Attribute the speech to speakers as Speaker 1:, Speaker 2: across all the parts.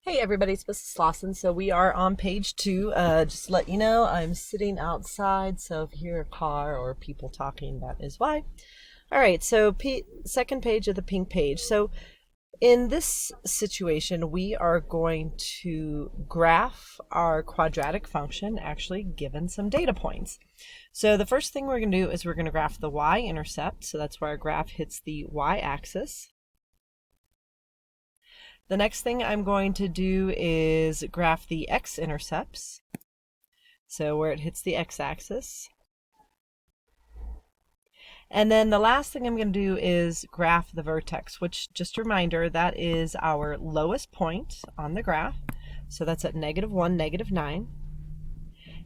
Speaker 1: Hey everybody, it's Mrs. Slauson. So we are on page 2. Just to let you know, I'm sitting outside, so if you hear a car or people talking, that is why. All right, so second page of the pink page. So in this situation, we are going to graph our quadratic function, actually given some data points. So the first thing we're going to do is we're going to graph the y-intercept. So that's where our graph hits the y-axis. The next thing I'm going to do is graph the x-intercepts, so where it hits the x-axis. And then the last thing I'm going to do is graph the vertex, which, just a reminder, that is our lowest point on the graph. So that's at -1, -9.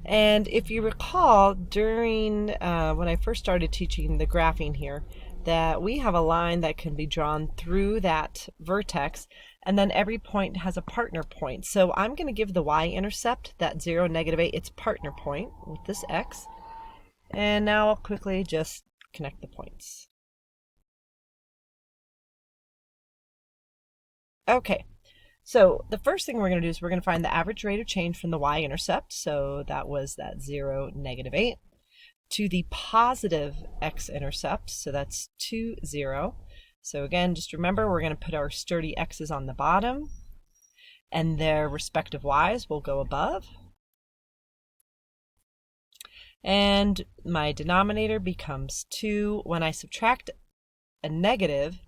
Speaker 1: And if you recall, during when I first started teaching the graphing here, that we have a line that can be drawn through that vertex, and then every point has a partner point. So I'm going to give the y-intercept, that 0, -8, its partner point with this x. And now I'll quickly just connect the points. Okay, so the first thing we're going to do is we're going to find the average rate of change from the y-intercept. So that was that 0, -8. To the positive x-intercept, so that's 2, 0. So again, just remember, we're going to put our sturdy x's on the bottom, and their respective y's will go above. And my denominator becomes 2. When I subtract a negative,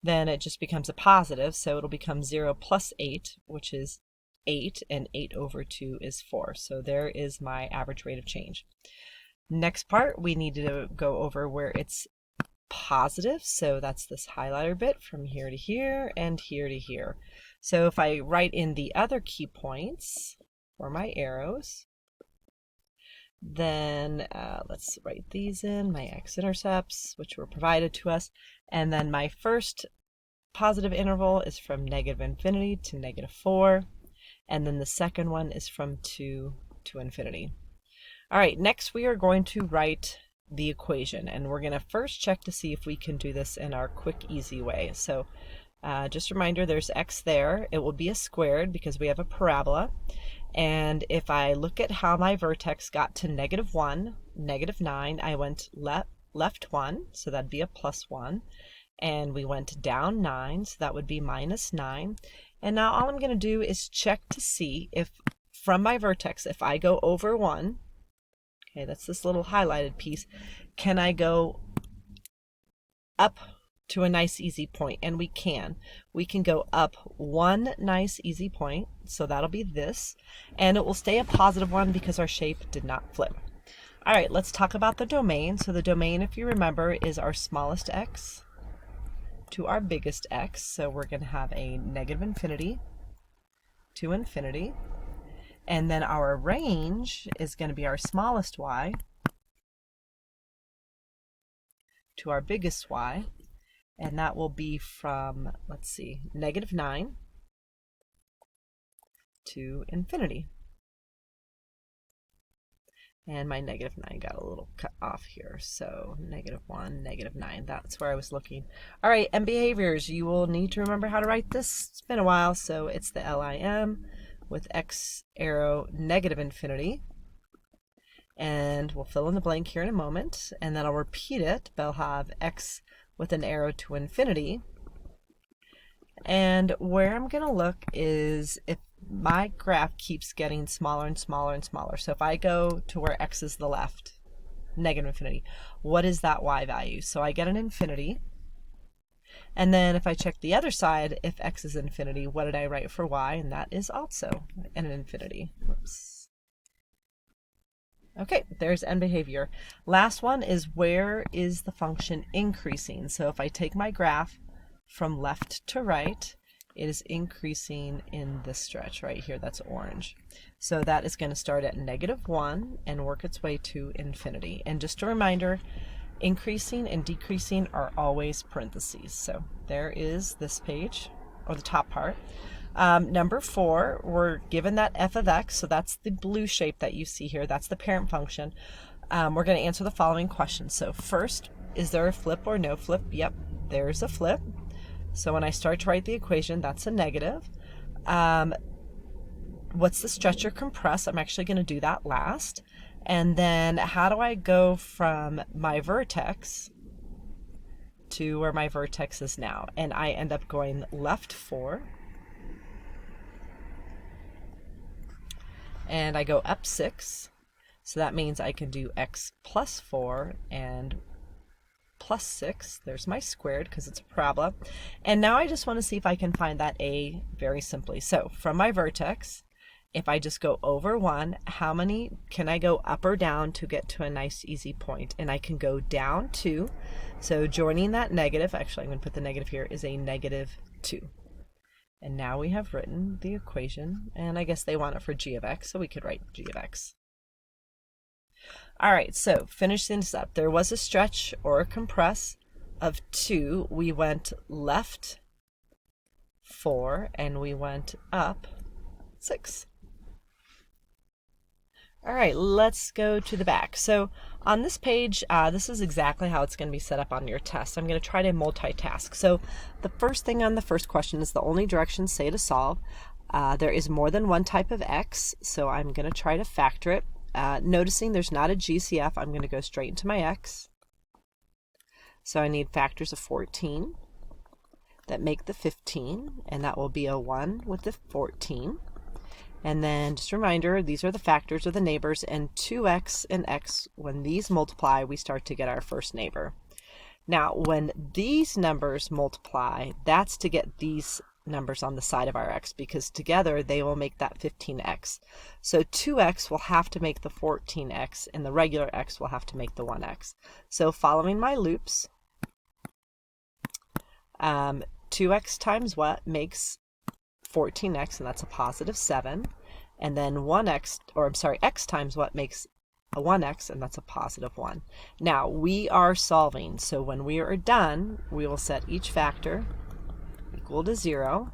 Speaker 1: then it just becomes a positive, so it'll become 0 plus 8, which is 8, and 8 over 2 is 4. So there is my average rate of change. Next part, we need to go over where it's positive, so that's this highlighter bit from here to here and here to here. So if I write in the other key points for my arrows, then let's write these in, my x-intercepts, which were provided to us, and then my first positive interval is from -infinity to -4, and then the second one is from 2 to infinity. All right, next we are going to write the equation, and we're going to first check to see if we can do this in our quick, easy way. So just a reminder, there's x there. It will be a squared because we have a parabola. And if I look at how my vertex got to -1, -9, I went left 1, so that'd be a +1. And we went down 9, so that would be -9. And now all I'm going to do is check to see if from my vertex, if I go over 1, okay, that's this little highlighted piece, can I go up to a nice easy point? And we can. We can go up one nice easy point, so that'll be this, and it will stay a positive one because our shape did not flip. All right, let's talk about the domain. So the domain, if you remember, is our smallest x to our biggest x. So we're going to have a -infinity to infinity. And then our range is going to be our smallest y to our biggest y. And that will be from, let's see, -9 to infinity. And my -9 got a little cut off here. So -1, -9, that's where I was looking. All right, and behaviors, you will need to remember how to write this. It's been a while, so it's the LIM with x arrow -infinity. And we'll fill in the blank here in a moment, and then I'll repeat it, but I'll have x with an arrow to infinity. And where I'm going to look is if my graph keeps getting smaller and smaller and smaller. So if I go to where x is the left, -infinity, what is that y value? So I get an infinity. And then if I check the other side, if x is infinity, what did I write for y? And that is also an infinity. Whoops. Okay, there's end behavior. Last one is where is the function increasing? So if I take my graph from left to right, it is increasing in this stretch right here, that's orange. So that is going to start at -1 and work its way to infinity. And just a reminder, increasing and decreasing are always parentheses. So there is this page, or the top part. Number 4, we're given that f of x, so that's the blue shape that you see here, that's the parent function. We're going to answer the following questions. So first, is there a flip or no flip? Yep, there's a flip. So when I start to write the equation, that's a negative. what's the stretch or compress? I'm actually going to do that last. And then how do I go from my vertex to where my vertex is now? And I end up going left 4. And I go up 6. So that means I can do x plus 4 and plus 6. There's my squared because it's a parabola. And now I just want to see if I can find that a very simply. So from my vertex, if I just go over 1, how many can I go up or down to get to a nice easy point? And I can go down 2. So joining that negative, actually I'm going to put the negative here, is a negative 2. And now we have written the equation, and I guess they want it for g of x, so we could write g of x. All right, so finishing this up, there was a stretch or a compress of 2. We went left 4, and we went up 6. All right, let's go to the back. So on this page, this is exactly how it's going to be set up on your test. I'm going to try to multitask. So the first thing on the first question is the only directions say to solve. There is more than one type of x, so I'm going to try to factor it. Noticing there's not a GCF, I'm going to go straight into my x. So I need factors of 14 that make the 15, and that will be a 1 with the 14. And then just a reminder, these are the factors of the neighbors, and 2x and x, when these multiply, we start to get our first neighbor. Now, when these numbers multiply, that's to get these numbers on the side of our x, because together they will make that 15x. So 2x will have to make the 14x, and the regular x will have to make the 1x. So following my loops, 2x times what makes 14x, and that's a positive 7, and then 1x, or I'm sorry, x times what makes a 1x, and that's a positive 1. Now we are solving, so when we are done, we will set each factor equal to 0.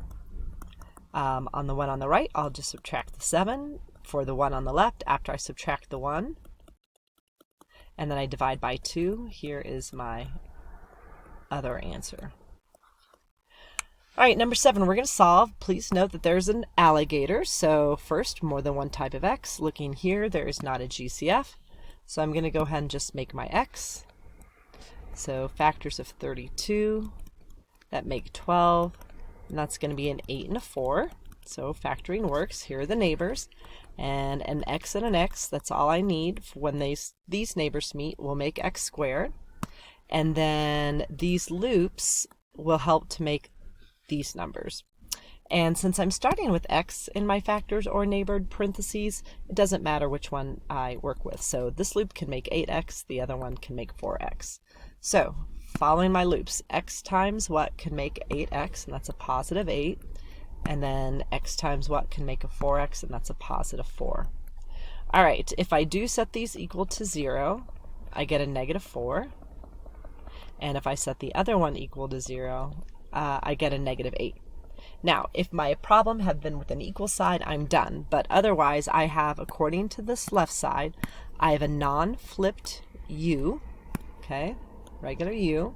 Speaker 1: On the one on the right, I'll just subtract the 7. For the one on the left, after I subtract the 1, and then I divide by 2, here is my other answer. All right, number 7, we're going to solve. Please note that there's an alligator. So first, more than one type of x. Looking here, there is not a GCF. So I'm going to go ahead and just make my x. So factors of 32, that make 12. And that's going to be an 8 and a 4. So factoring works. Here are the neighbors. And an x and an x, that's all I need. When these neighbors meet, we'll make x squared. And then these loops will help to make these numbers. And since I'm starting with x in my factors or neighbored parentheses, it doesn't matter which one I work with. So this loop can make 8x, the other one can make 4x. So following my loops, x times what can make 8x, and that's a positive 8. And then x times what can make a 4x, and that's a positive 4. All right, if I do set these equal to 0, I get a negative 4. And if I set the other one equal to 0, I get a negative 8. Now, if my problem had been with an equal side, I'm done. But otherwise, I have, according to this left side, I have a non-flipped U, okay, regular U.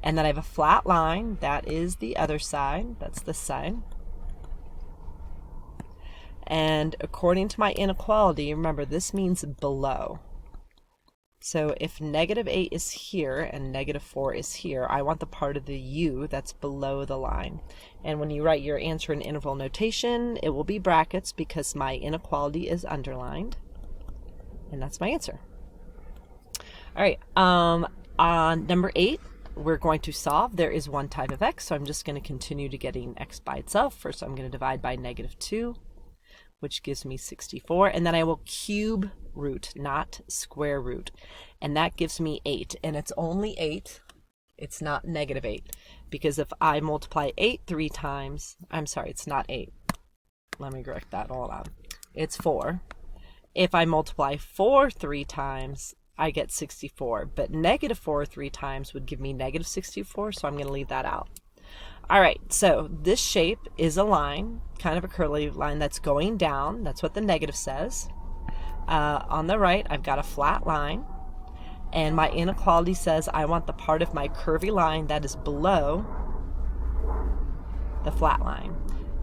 Speaker 1: And then I have a flat line. That is the other side. That's this side. And according to my inequality, remember, this means below. So if negative 8 is here and negative 4 is here, I want the part of the U that's below the line. And when you write your answer in interval notation, it will be brackets because my inequality is underlined. And that's my answer. All right, on number 8, we're going to solve. There is one type of x, so I'm just going to continue to getting x by itself. First, I'm going to divide by negative 2, which gives me 64, and then I will cube root, not square root, and that gives me 8, and it's only 8, it's not negative 8, because if I multiply 8 3 times, I'm sorry, it's not 8, let me correct that, hold on, it's 4. If I multiply 4 3 times, I get 64, but negative 4 3 times would give me negative 64, so I'm going to leave that out. All right, so this shape is a line, kind of a curly line that's going down. That's what the negative says. On the right, I've got a flat line, and my inequality says I want the part of my curvy line that is below the flat line.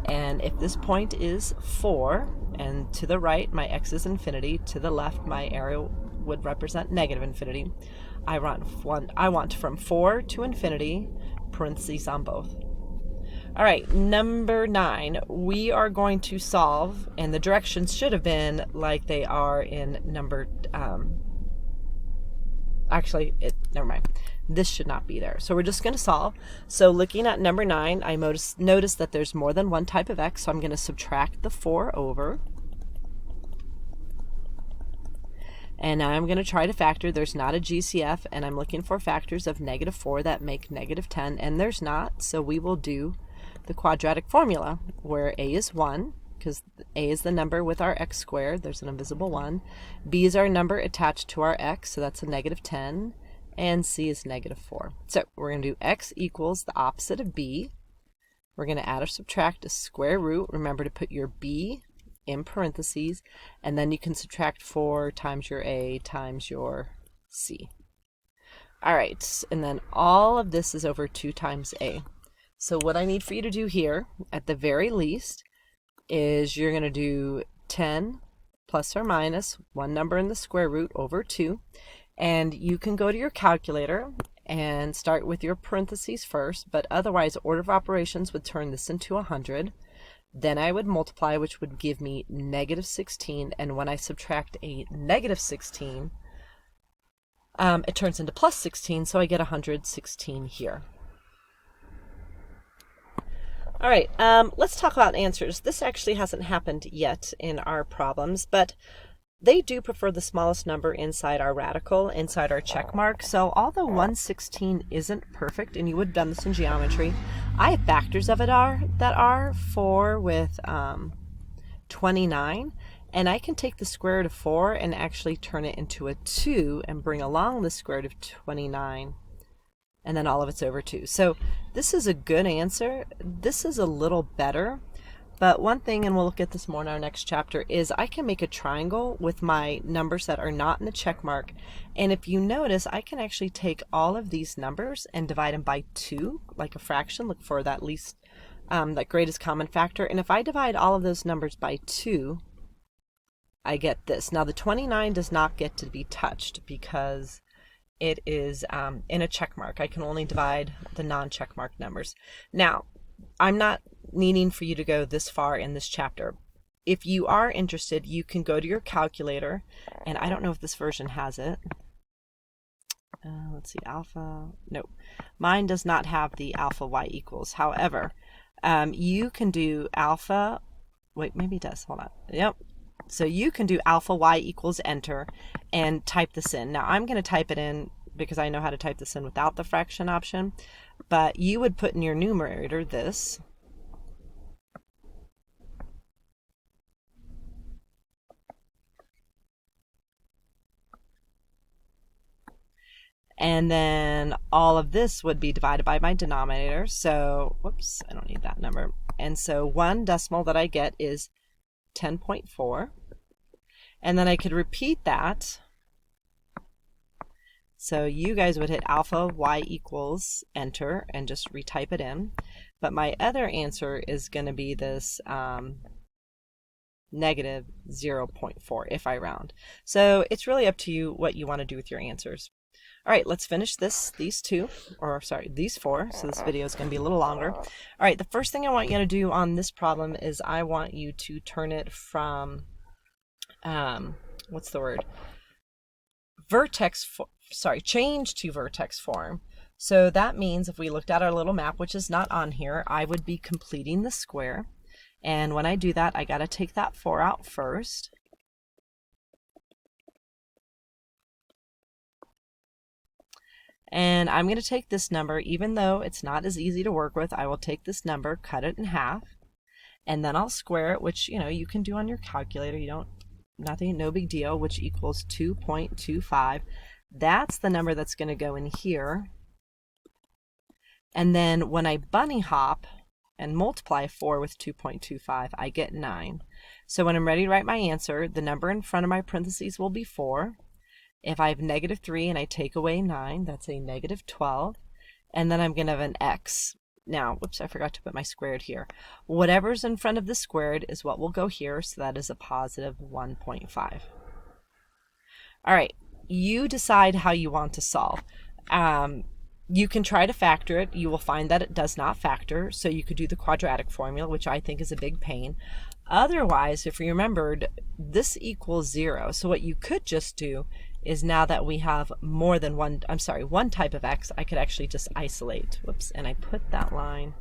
Speaker 1: And if this point is 4, and to the right my x is infinity, to the left my arrow would represent negative infinity, I want from 4 to infinity, parentheses on both. All right, number 9, we are going to solve, and the directions should have been like they are in number, never mind. This should not be there. So we're just going to solve. So looking at number 9, I notice that there's more than one type of x, so I'm going to subtract the 4 over. And now I'm going to try to factor. There's not a GCF, and I'm looking for factors of -4 that make -10, and there's not, so we will do the quadratic formula, where a is 1, because a is the number with our x squared, there's an invisible 1, b is our number attached to our x, so that's a -10, and c is -4. So we're going to do x equals the opposite of b. We're going to add or subtract a square root. Remember to put your b in parentheses, and then you can subtract 4 times your a times your c. All right, and then all of this is over 2 times a. So what I need for you to do here, at the very least, is you're going to do 10 plus or minus one number in the square root over 2. And you can go to your calculator and start with your parentheses first, but otherwise order of operations would turn this into 100. Then I would multiply, which would give me -16, and when I subtract a -16, it turns into +16, so I get 116 here. All right, let's talk about answers. This actually hasn't happened yet in our problems, but they do prefer the smallest number inside our radical, inside our check mark. So although 116 isn't perfect, and you would have done this in geometry, I have factors of it that are 4 with 29, and I can take the square root of 4 and actually turn it into a 2 and bring along the square root of 29, and then all of it's over 2. So this is a good answer. This is a little better. But one thing, and we'll look at this more in our next chapter, is I can make a triangle with my numbers that are not in the check mark. And if you notice, I can actually take all of these numbers and divide them by 2, like a fraction. Look for that least, that greatest common factor. And if I divide all of those numbers by 2, I get this. Now the 29 does not get to be touched because it is in a check mark. I can only divide the non-check mark numbers. Now, I'm not needing for you to go this far in this chapter. If you are interested, you can go to your calculator, and I don't know if this version has it. Let's see, alpha, nope. Mine does not have the alpha y equals. However, you can do alpha, wait, maybe it does, hold on. Yep. So you can do alpha y equals enter and type this in. Now I'm going to type it in because I know how to type this in without the fraction option, but you would put in your numerator this, and then all of this would be divided by my denominator. So, whoops, I don't need that number. And so one decimal that I get is 10.4. And then I could repeat that. So you guys would hit alpha y equals enter and just retype it in. But my other answer is going to be this negative 0.4 if I round. So it's really up to you what you want to do with your answers. All right, let's finish these 4. So this video is going to be a little longer. All right, the first thing I want you to do on this problem is I want you to turn it from, change to vertex form. So that means if we looked at our little map, which is not on here, I would be completing the square. And when I do that, I got to take that 4 out first. And I'm going to take this number, even though it's not as easy to work with, I will take this number, cut it in half, and then I'll square it, which, you know, you can do on your calculator. No big deal, which equals 2.25. That's the number that's going to go in here. And then when I bunny hop and multiply 4 with 2.25, I get 9. So when I'm ready to write my answer, the number in front of my parentheses will be 4. If I have -3 and I take away 9, that's a -12. And then I'm going to have an x. Now, whoops, I forgot to put my squared here. Whatever's in front of the squared is what will go here, so that is a positive 1.5. All right, you decide how you want to solve. You can try to factor it. You will find that it does not factor, so you could do the quadratic formula, which I think is a big pain. Otherwise, if you remembered, this equals 0. So what you could just do is, now that we have more than one type of x, I could actually just isolate. Whoops, and I put that line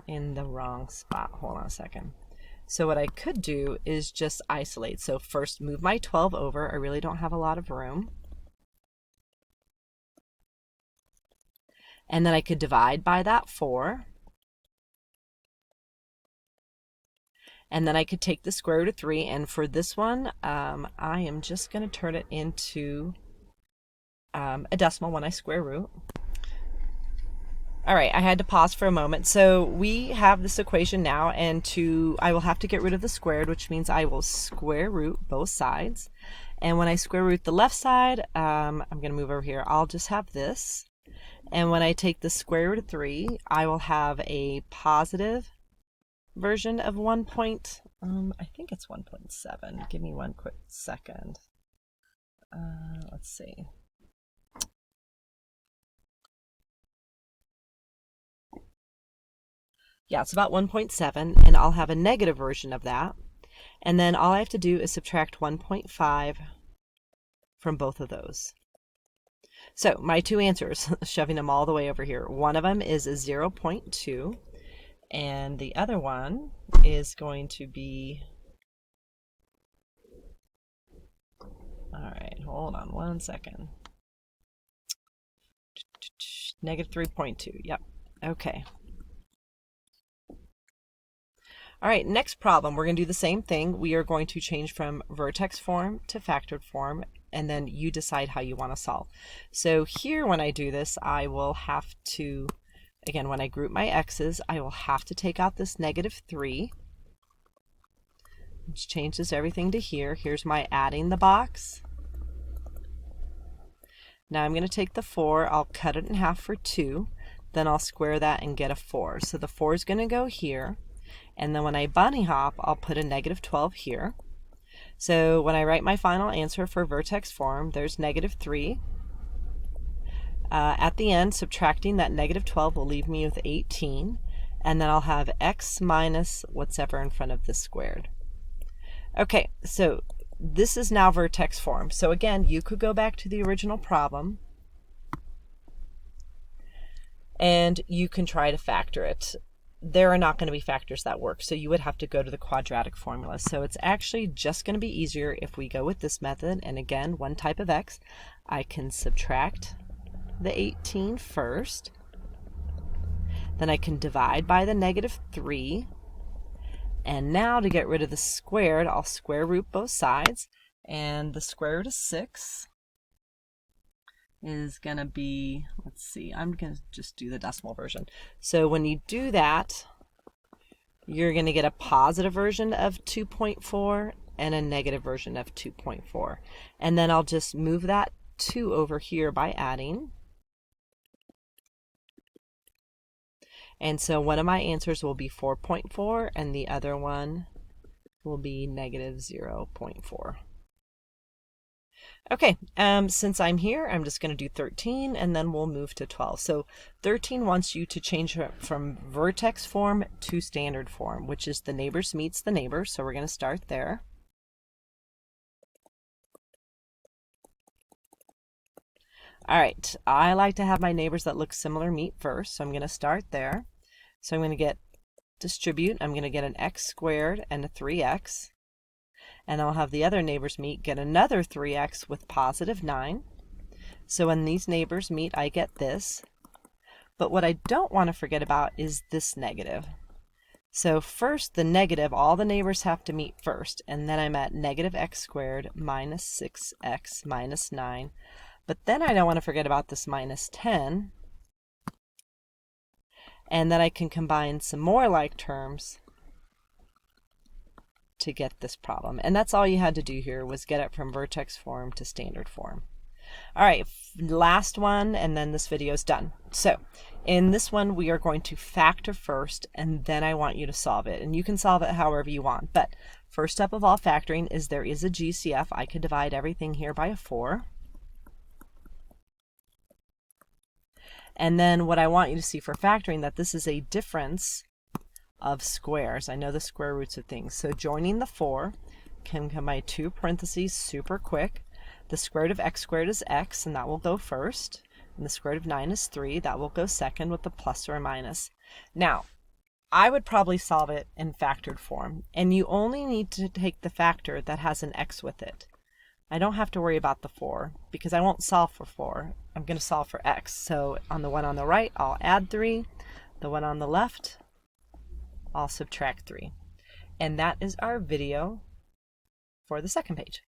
Speaker 1: in the wrong spot. Hold on a second. So what I could do is just isolate. So first move my 12 over. I really don't have a lot of room. And then I could divide by that 4. And then I could take the square root of 3. And for this one, I am just going to turn it into a decimal when I square root. All right, I had to pause for a moment. So we have this equation now, and I will have to get rid of the squared, which means I will square root both sides. And when I square root the left side, I'm going to move over here. I'll just have this. And when I take the square root of 3, I will have a positive version of I think it's 1.7. Give me one quick second. Let's see. Yeah, it's about 1.7, and I'll have a negative version of that. And then all I have to do is subtract 1.5 from both of those. So my two answers, shoving them all the way over here, one of them is a 0.2, and the other one is going to be, all right, hold on one second, negative 3.2, yep, okay. All right, next problem, we're going to do the same thing. We are going to change from vertex form to factored form, and then you decide how you want to solve. So here, when I do this, I will have to, again, when I group my x's, I will have to take out this negative 3, which changes everything to here. Here's my adding the box. Now I'm going to take the 4, I'll cut it in half for 2, then I'll square that and get a 4. So the 4 is going to go here, and then when I bunny hop, I'll put a negative 12 here. So when I write my final answer for vertex form, there's negative 3. At the end, subtracting that negative 12 will leave me with 18, and then I'll have x minus whatever in front of this squared. Okay, so this is now vertex form. So again, you could go back to the original problem, and you can try to factor it. There are not going to be factors that work, so you would have to go to the quadratic formula. So it's actually just going to be easier if we go with this method. And again, one type of x, I can subtract the 18 first, then I can divide by the negative 3, and now to get rid of the squared, I'll square root both sides, and the square root of 6 is going to be, let's see, I'm going to just do the decimal version. So when you do that, you're going to get a positive version of 2.4 and a negative version of 2.4. And then I'll just move that 2 over here by adding. And so one of my answers will be 4.4 and the other one will be negative 0.4. Okay, since I'm here, I'm just going to do 13 and then we'll move to 12. So 13 wants you to change from vertex form to standard form, which is the neighbors meets the neighbors. So we're going to start there. All right, I like to have my neighbors that look similar meet first, so I'm going to start there. So I'm going to get distribute, I'm going to get an x squared and a 3x. And I'll have the other neighbors meet, get another 3x with positive 9. So when these neighbors meet, I get this. But what I don't want to forget about is this negative. So first, the negative, all the neighbors have to meet first. And then I'm at negative x squared minus 6x minus 9. But then I don't want to forget about this minus 10. And then I can combine some more like terms to get this problem. And that's all you had to do here, was get it from vertex form to standard form. All right, last one, and then this video is done. So In this one, we are going to factor first, and then I want you to solve it. And you can solve it however you want. But first step of all factoring is there is a GCF. I could divide everything here by a 4. And then what I want you to see for factoring, that this is a difference of squares. I know the square roots of things. So joining the 4 can come by 2 parentheses super quick. The square root of x squared is x, and that will go first. And the square root of 9 is 3. That will go second with a plus or a minus. Now, I would probably solve it in factored form. And you only need to take the factor that has an x with it. I don't have to worry about the 4 because I won't solve for 4. I'm going to solve for x. So on the one on the right, I'll add 3. The one on the left, I'll subtract 3. And that is our video for the second page.